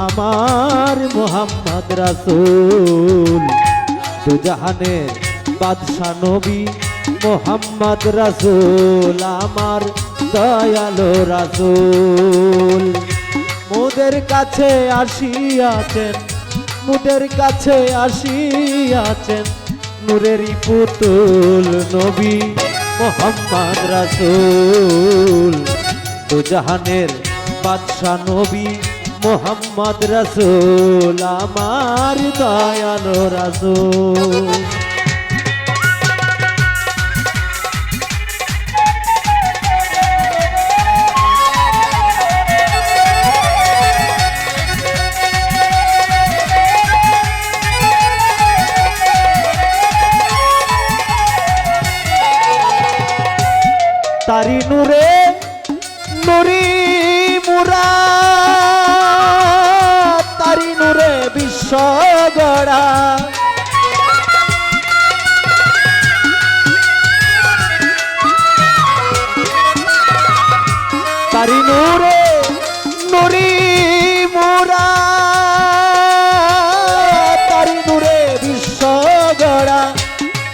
আমার মোহাম্মদ রাসূল দুজাহানের বাদশা নবী মোহাম্মদ রাসূল আমার দয়ালো রাসূল মোদের কাছে আসিয়াছেন মোদের কাছে আসিয়াছেন নূরেরই পুতুল নবী মোহাম্মদ রাসূল দুজাহানের বাদশা নবী মোহাম্মদ রাসূল আমার দয়ালো রাসূল তারি নূরে নুরি মুরা তারি নূরে বিশ্ব গড়া তারি নূরে নুরি মুরা তারি নূরে বিশ্ব গড়া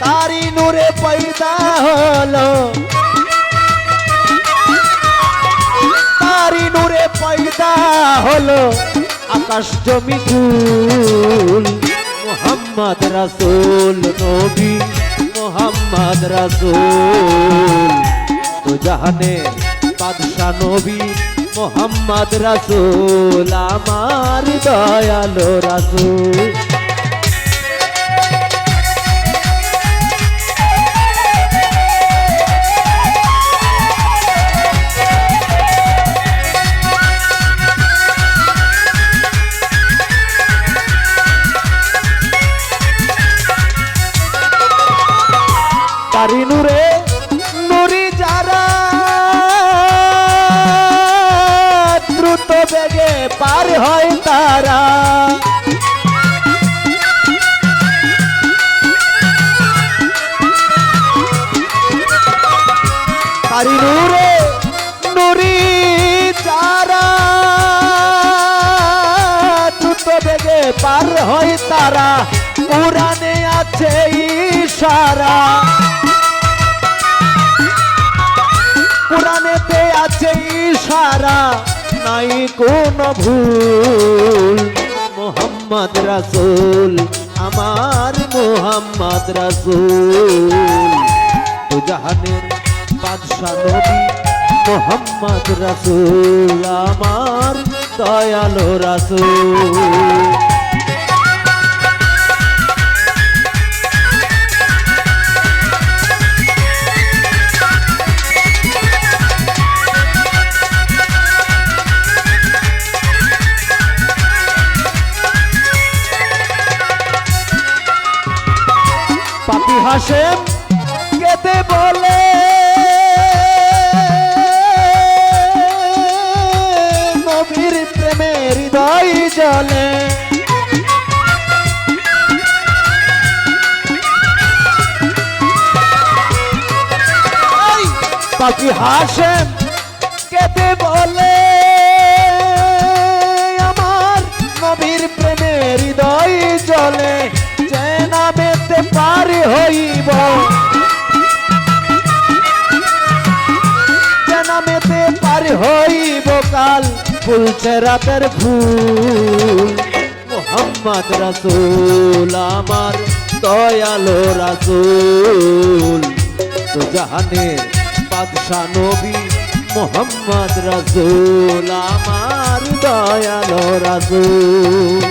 তারি নূরে পয়দা হলো তারি নূরে পয়দা হলো আকাশ জমি ফুল মোহাম্মদ রাসূল নবী মোহাম্মদ রাসূল দুজাহানের বাদশা নবী মোহাম্মদ রাসূল আমার দয়ালো রাসূল তারি নূরে নুরি যারা দ্রুত বেগে পার হয় তারা তারি নূরে নুরি যারা দ্রুত বেগে পার হয় তারা পুরাণে আছে ইশারা পুরাণেতে আছে ইশারা নাই কোনো ভুল মোহাম্মদ রাসূল আমার মোহাম্মদ রাসূল দুজাহানের বাদশা নবী মোহাম্মদ রাসূল আমার দয়ালো রাসূল পাপি হাশেম কেঁদে বলে নবীর প্রেমে হৃদয় জ্বলে পাপি হাশেম কেঁদে বলে আমার নবীর প্রেমে হৃদয় জ্বলে নামেতে পার হইব নামেতে পার হইব কাল ফুলছে রাতের ফুল মোহাম্মদ রাসূল আমার দয়ালো রাসূল দুজাহানের বাদশা নবী মোহাম্মদ রাসূল আমার দয়ালো রাসূল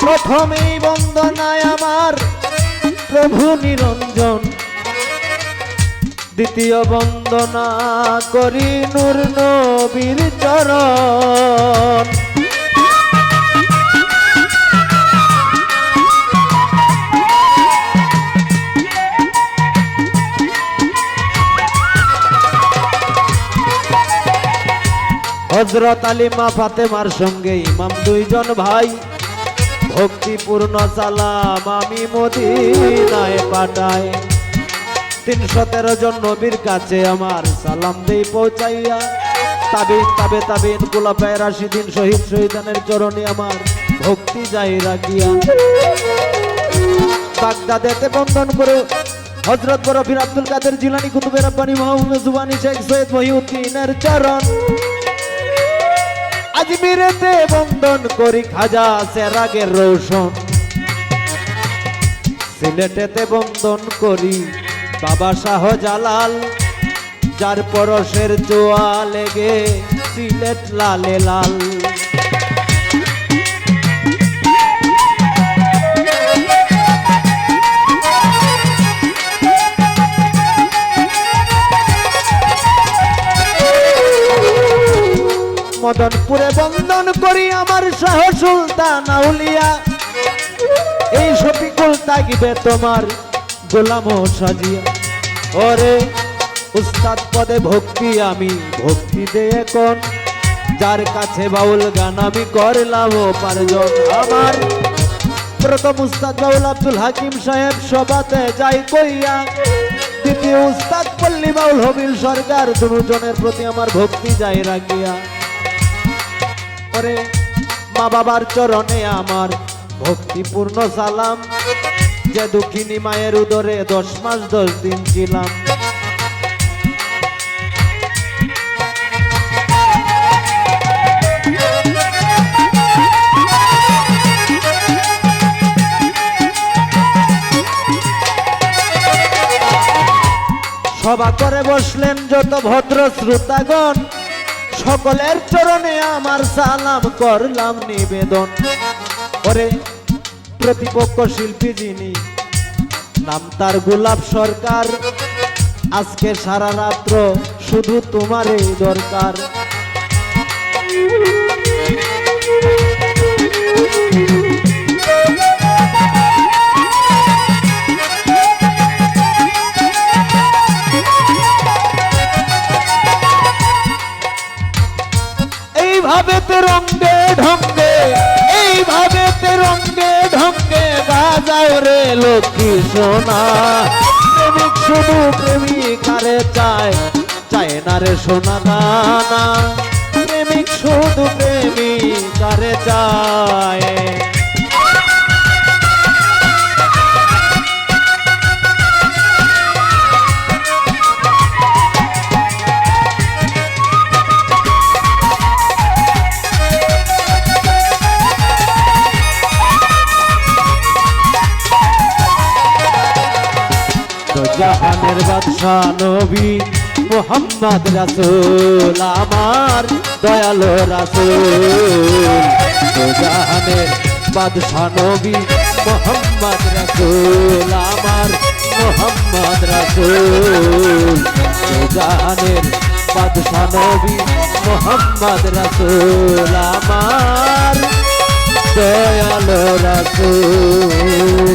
প্রথমেই বন্দনায় আমার প্রভু নিরঞ্জন দ্বিতীয় বন্দনা করি নূর নবীর চরণ হযরত আলী মা ফাতেমার সঙ্গে ইমাম দুইজন ভাই ভক্তিপূর্ণ সালাম আমি মদিনায় পাঠাই 313 জন নবীর কাছে আমার সালাম দেই পৌঁছাইয়া তাবিন কুলাফায়ে রাশিদিন শহীদানের চরণে আমার ভক্তি যাই রাখিয়া বাগদাদেতে বন্ধন করে হযরত বরফির আব্দুল কাদের জিলানী কুতুবে রব্বানী মুহাম্মদ জুবানী শেখ সৈয়দ মহিউদ্দিনের চরণ আজমিরেতে বন্ধন করি খাজা সেরাগের রোশন সিলেটেতে বন্ধন করি বাবা শাহজালাল যার পরশের জোয়া লেগে সিলেট লালে লাল মদনপুরে বন্ধন করি আমার শাহ সুলতান আউলিয়া এই শফিকুল তাকিবে তোমার গোলাম সাজিয়া ওরে উস্তাদ পদে ভক্তি আমি ভক্তি দে এখন যার কাছে বাউল গান আমি করলাম উপার্জন আমার প্রথম উস্তাদ বাউল আব্দুল হাকিম সাহেব সভাতে যাই কইয়া দ্বিতীয় উস্তাদ পল্লী বাউল হবিল সরকার দুজনের প্রতি আমার ভক্তি যাই রাখিয়া ওরে মা বাবার চরণে আমার ভক্তিপূর্ণ সালাম যে দুঃখিনী মায়ের উদরে 10 মাস 10 দিন ছিলাম সভা করে বসলেন যত ভদ্র শ্রোতাগণ সকলের চরণে আমার সালাম করলাম নিবেদন ওরে প্রতিপক্ষ শিল্পী যিনি নাম তার গোলাপ সরকার আজকে সারা রাত্র শুধু তোমারই দরকার এইভাবে তে রঙ্গে ঢঙ্গে এইভাবে তে রঙ্গে ঢঙ্গে বাজাও রে লক্ষ্মী সোনা প্রেমিক শুধু প্রেমিকারে চায় না রে সোনা দানা প্রেমিক শুধু প্রেমিকারে চায় জাহানের বাদশা নবী মুহাম্মদ রাসূল আমার দয়ালো রাসূল জাহানের বাদশা নবী মুহাম্মদ রাসূল আমার মুহাম্মদ রাসূল জাহানের বাদশা নবী মুহাম্মদ রাসূল আমার দয়ালো রাসূল